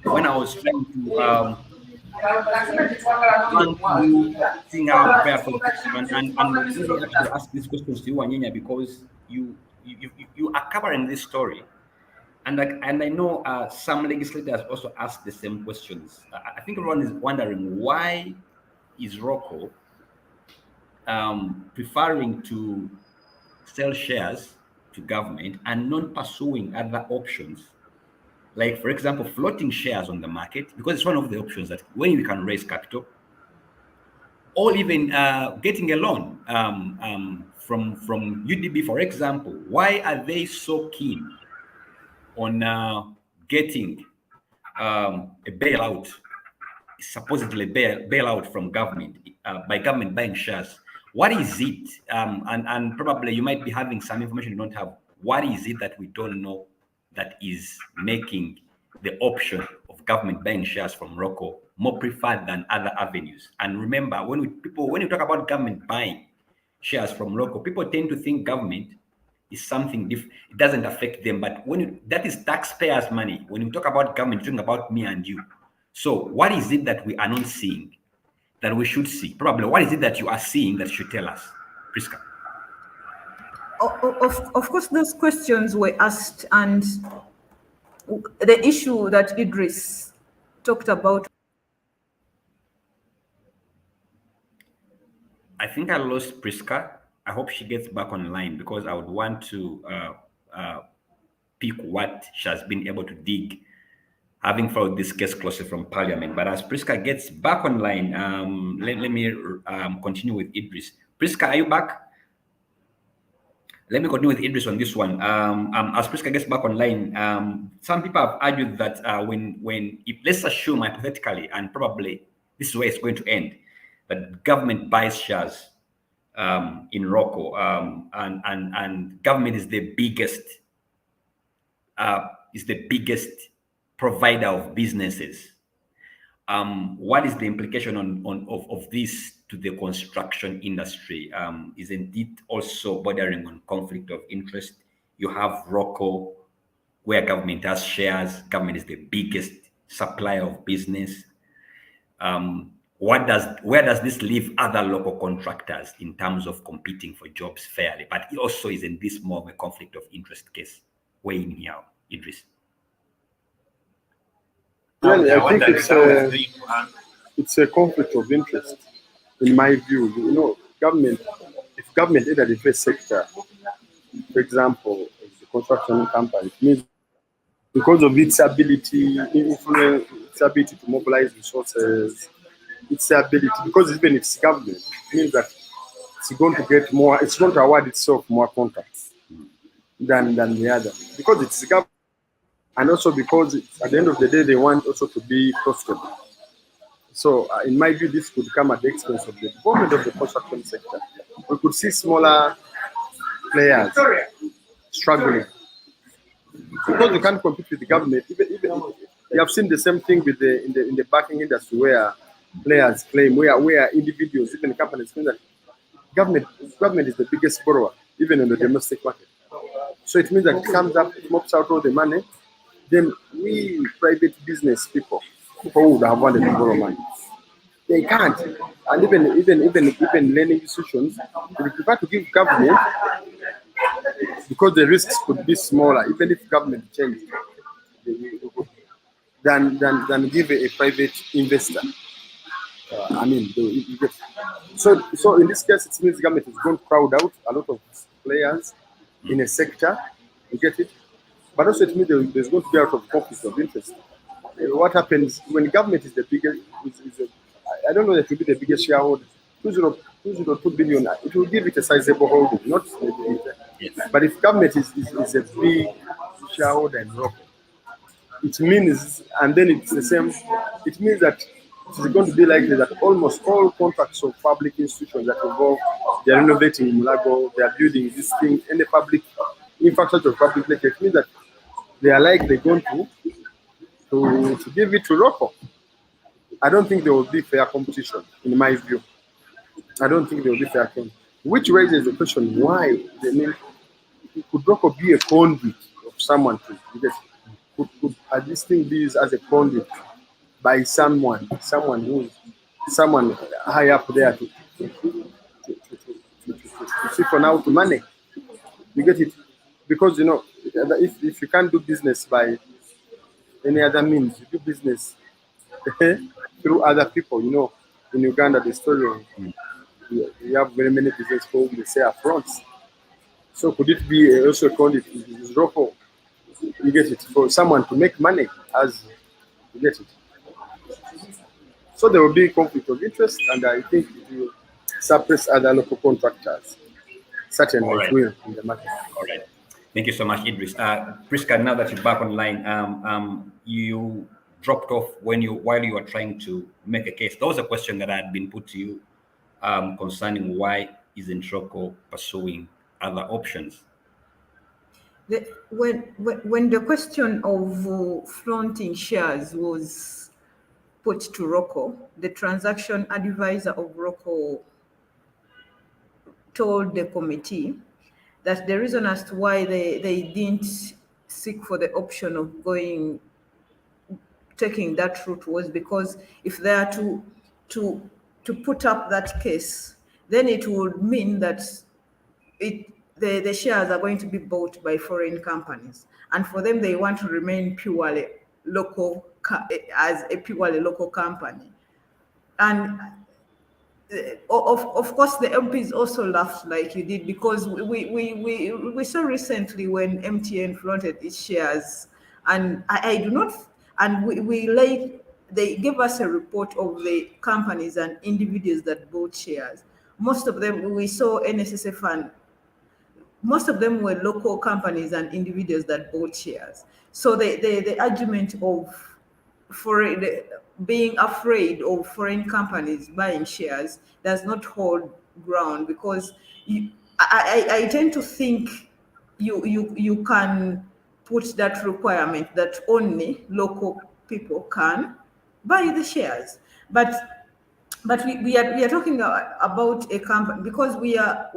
when I was trying to seeing how prepare for and really actually ask these questions to you, Wanyenya, because you are covering this story, and I know some legislators also ask the same questions. I think everyone is wondering, why is ROKO preferring to sell shares to government and not pursuing other options like, for example, floating shares on the market, because it's one of the options that when you can raise capital, or even getting a loan from UDB, for example. Why are they so keen on getting a bailout, supposedly bailout from government, by government buying shares? What is it? And probably you might be having some information you don't have. What is it that we don't know that is making the option of government buying shares from ROKO more preferred than other avenues? And remember, when you talk about government buying shares from ROKO, people tend to think government is something different. It doesn't affect them. But that is taxpayers' money. When you talk about government, you're talking about me and you. So what is it that we are not seeing that we should see? Probably, what is it that you are seeing that should tell us? Priska. Of course, those questions were asked, and the issue that Idris talked about. I think I lost Priska. I hope she gets back online, because I would want to pick what she has been able to dig, having followed this case closely from Parliament. But as Priska gets back online, let me continue with Idris. Priska, are you back? Let me continue with Idris on this one. As Priska gets back online, some people have argued that if let's assume hypothetically, and probably this is where it's going to end, that government buys shares in ROKO, and government is the biggest provider of businesses. What is the implication of this to the construction industry? Isn't it also bordering on conflict of interest? You have ROKO, where government has shares. Government is the biggest supplier of business. Where does this leave other local contractors in terms of competing for jobs fairly? But also, isn't this more of a conflict of interest case? Weigh in here, Idris. Well, I think it's a conflict of interest, in my view. You know, if government entered the first sector, for example, the construction company, it means because of its ability, influence, its ability to mobilize resources, its ability, because even if it's government, it means that it's going to get more, it's going to award itself more contracts than the other, because it's government. And also because at the end of the day, they want also to be profitable. So in my view, this could come at the expense of the development of the construction sector. We could see smaller players struggling, because you can't compete with the government. Even you have seen the same thing with in the banking industry, where players claim, where individuals, even companies, claim that government is the biggest borrower, even in the domestic market. So it means that it comes up, it mops out all the money. Then we private business people who would have wanted to borrow money, they can't. And even lending institutions, they prefer to give government, because the risks could be smaller, even if government changed, than give a private investor. So in this case, it means government is going to crowd out a lot of players in a sector. You get it? But also it means there's going to be out of conflict of interest. What happens when the government is the biggest? I don't know that it will be the biggest shareholder. 202 billion. It will give it a sizable holding, not. But if government is a big shareholder in ROKO, it means, and then it's the same. It means that it's going to be likely that almost all contracts of public institutions that involve, they are renovating in Mulago, they are building this thing, any public infrastructure of public sector, it means that they are likely going to give it to ROKO. I don't think there will be fair competition, in my view. I don't think there will be fair competition. Which raises the question, why? Could ROKO be a conduit of someone to get? Could this thing be used as a conduit by someone high up there to siphon out money? You get it? Because if you can't do business by any other means, you do business through other people. In Uganda, the story of you have very many business people, they say, are fronts. So could it be also a conduit? Is ROKO You get it? For someone to make money, as you get it. So there will be conflict of interest, and I think it will suppress other local contractors. Certainly, All it right. will in the market. All right. Thank you so much, Idris. Priska, now that you're back online, you dropped off while you were trying to make a case. There was a question that had been put to you concerning why isn't Roko pursuing other options? When the question of flaunting shares was put to Roko, the transaction advisor of Roko told the committee that the reason as to why they didn't seek for the option of taking that route was because if they are to put up that case, then it would mean that the shares are going to be bought by foreign companies, and for them they want to remain purely local as a purely local company. And of course, the MPs also laughed like you did, because we saw recently when MTN flaunted its shares, and I do not, and they gave us a report of the companies and individuals that bought shares. Most of them, we saw NSSF, and most of them were local companies and individuals that bought shares. So the argument of being afraid of foreign companies buying shares does not hold ground, because I tend to think you can put that requirement that only local people can buy the shares, but we are talking about a company, because we are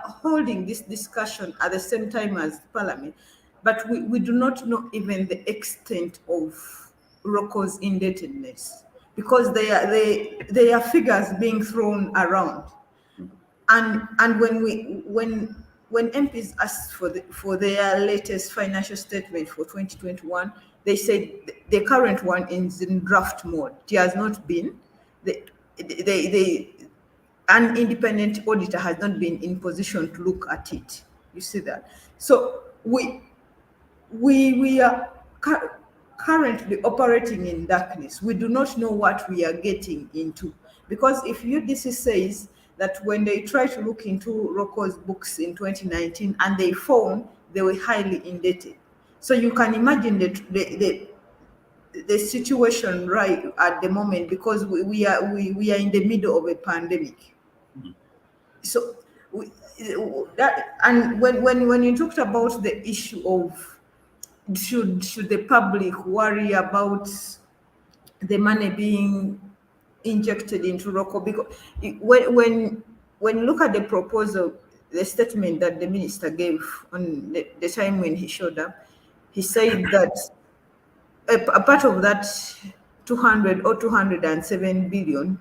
holding this discussion at the same time as Parliament, but we do not know even the extent of Roko's indebtedness, because they are figures being thrown around, and when MPs asked for their latest financial statement for 2021, they said the current one is in draft mode. It has not been. An independent auditor has not been in position to look at it. You see that? So we are currently operating in darkness. We do not know what we are getting into, because if UDC says that when they try to look into Roko's books in 2019 and they found they were highly indebted, so you can imagine the situation right at the moment, because we are in the middle of a pandemic. So and when you talked about the issue of should the public worry about the money being injected into Roko, because when you look at the proposal, the statement that the minister gave on the time when he showed up, he said that a part of that 200 or 207 billion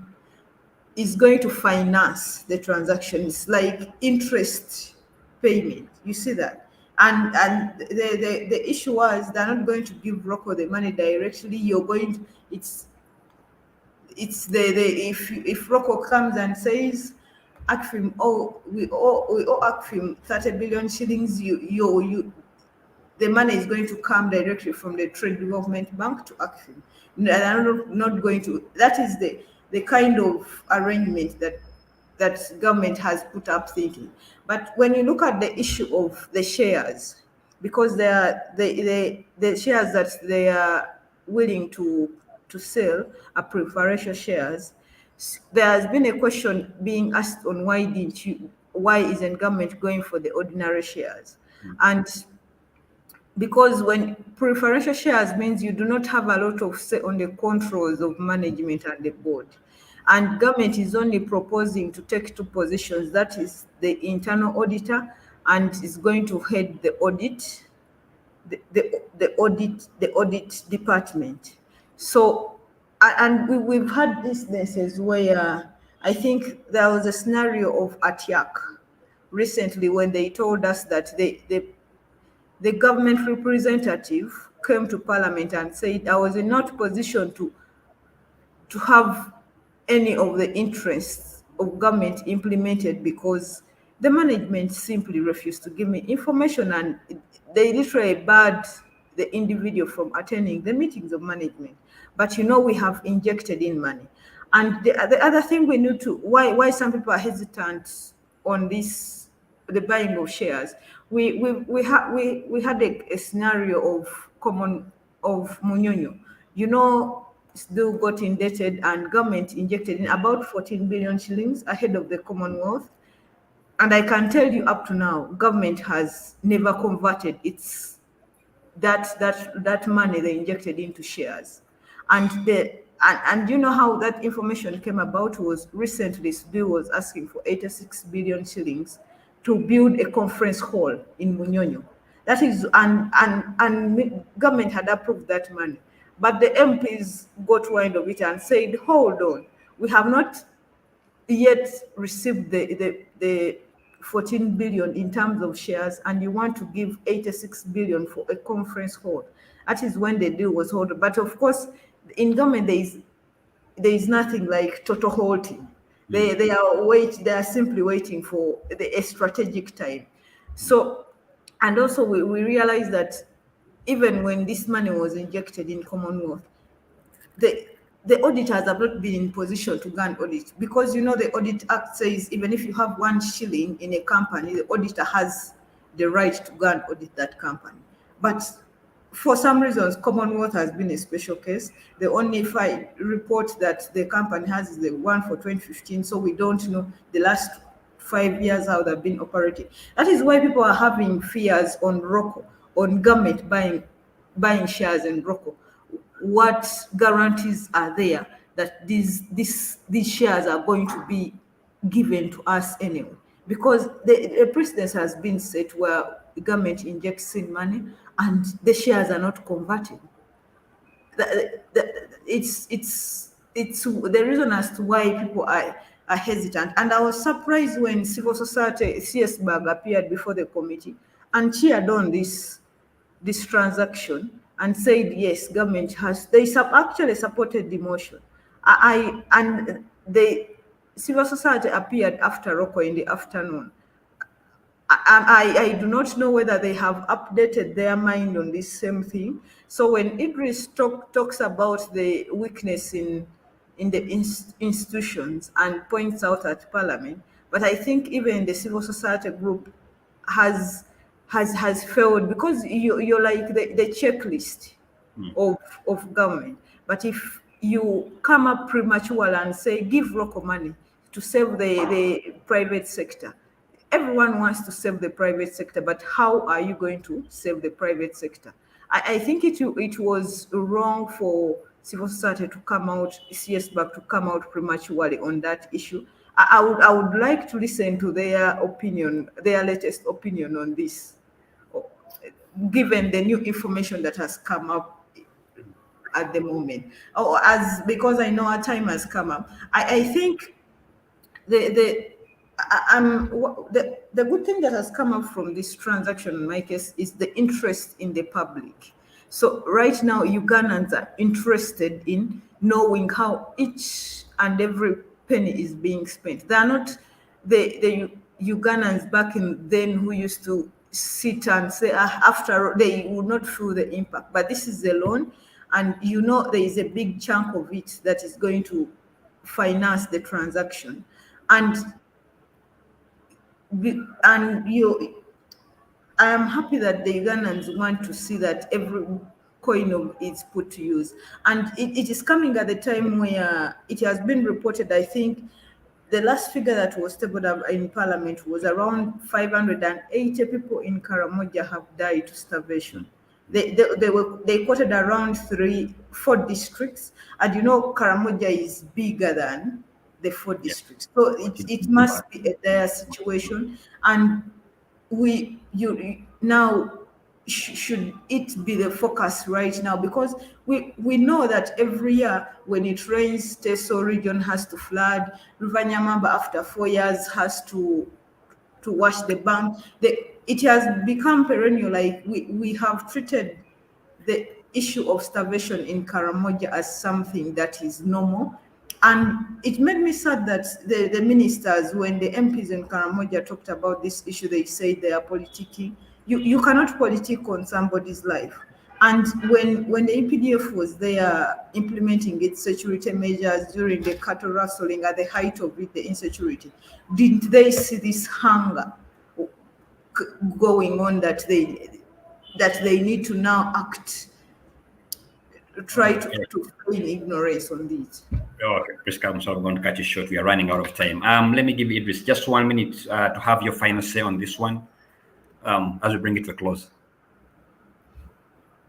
is going to finance the transactions, like interest payment. You see that? And the issue was they're not going to give Roko the money directly. You're going to, it's if Roko comes and says, ACFIM, we owe ACFIM 30 billion shillings, the money is going to come directly from the Trade Development Bank to ACFIM. They're not going to. That is the kind of arrangement that government has put up thinking. But when you look at the issue of the shares, because they are the shares that they are willing to sell are preferential shares, there has been a question being asked on why isn't government going for the ordinary shares? And because when preferential shares means you do not have a lot of say on the controls of management and the board, and government is only proposing to take two positions, that is the internal auditor, and is going to head the audit, the audit department. So, and we've had instances where I think there was a scenario of ATIAC recently when they told us that the government representative came to Parliament and said I was not position to have any of the interests of government implemented because The management simply refused to give me information, and they literally barred the individual from attending the meetings of management. But we have injected in money. And the other thing we need to, why some people are hesitant on this, the buying of shares, we had a scenario of Munyonyo. Still got indebted, and government injected in about 14 billion shillings ahead of the Commonwealth. And I can tell you, up to now, government has never converted that money they injected into shares. And you know how that information came about was recently Sudhir was asking for 86 billion shillings to build a conference hall in Munyonyo. That is, and government had approved that money. But the MPs got wind of it and said, hold on, we have not yet received the 14 billion in terms of shares, and you want to give 86 billion for a conference hall. That is when the deal was held. But of course, in government, there is nothing like total halting. They are simply waiting for a strategic time. So, and also we realize that even when this money was injected in Commonwealth, the auditors have not been in position to go and audit, because the Audit Act says even if you have 1 shilling in a company, the auditor has the right to go and audit that company. But for some reasons, Commonwealth has been a special case. The only report that the company has is the one for 2015, so we don't know the last 5 years how they've been operating. That is why people are having fears on ROKO, on government buying shares in ROKO. What guarantees are there that these shares are going to be given to us anyway? Because the precedence has been set where the government injects in money and the shares are not converted. It's the reason as to why people are hesitant. And I was surprised when civil society CS Bag appeared before the committee and cheered on this transaction and said yes, government has. They actually supported the motion. And the civil society appeared after ROKO in the afternoon. I do not know whether they have updated their mind on this same thing. So when Idris talks about the weakness in the institutions and points out at Parliament, but I think even the civil society group has failed, because you're like the checklist of government. But if you come up prematurely and say give ROKO money to save the private sector, everyone wants to save the private sector, but how are you going to save the private sector? I think it was wrong for civil society to come out, CS Back to come out prematurely on that issue. I would like to listen to their opinion, their latest opinion on this, given the new information that has come up at the moment. Because I know our time has come up. I think the good thing that has come up from this transaction, in my case, is the interest in the public. So right now, Ugandans are interested in knowing how each and every penny is being spent. They are not the Ugandans back in then who used to sit and say, after they would not feel the impact. But this is a loan, and there is a big chunk of it that is going to finance the transaction. And I am happy that the Ugandans want to see that every coin is put to use. And it is coming at the time where it has been reported, I think, the last figure that was tabled up in Parliament was around 580 people in Karamoja have died to starvation. They quoted around 4 districts, and Karamoja is bigger than the 4 districts, so it must be a dire situation. And should it be the focus right now? Because we know that every year when it rains, Teso region has to flood. Ruvanyamamba after 4 years has to wash the bank. It has become perennial. Like we have treated the issue of starvation in Karamoja as something that is normal. And it made me sad that the ministers, when the MPs in Karamoja talked about this issue, they said they are politicking. You cannot politic on somebody's life. And when the EPDF was there implementing its security measures during the cattle rustling at the height of it, the insecurity, didn't they see this hunger going on that they need to now act, try to feign ignorance on this? Okay, Priska, I'm sorry, I'm going to cut you short. We are running out of time. Let me give Idris just 1 minute to have your final say on this one as we bring it to a close.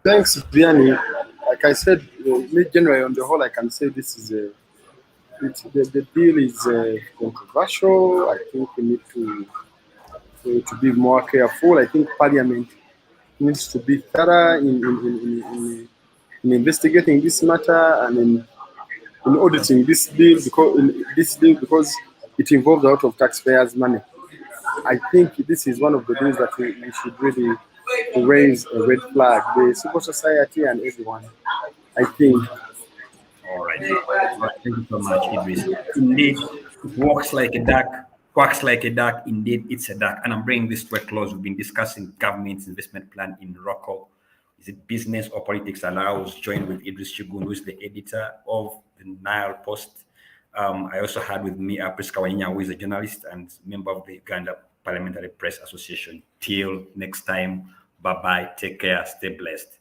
Thanks, Briani. Like I said, generally on the whole, I can say this is the deal is controversial. I think we need to be more careful. I think Parliament needs to be thorough in investigating this matter and in auditing this deal because it involves a lot of taxpayers' money. I think this is one of the deals that we should really raise a red flag. The civil society and everyone, I think. All right. Thank you so much, Idris. Indeed, it walks like a duck, quacks like a duck. Indeed, it's a duck. And I'm bringing this to a close. We've been discussing government's investment plan in ROKO. Is it business or politics? And I was joined with Idris Chugun, who is the editor of the Nile Post. I also had with me Priska Wanyanya, who is a journalist and member of the Uganda Parliamentary Press Association. Till next time, bye-bye. Take care. Stay blessed.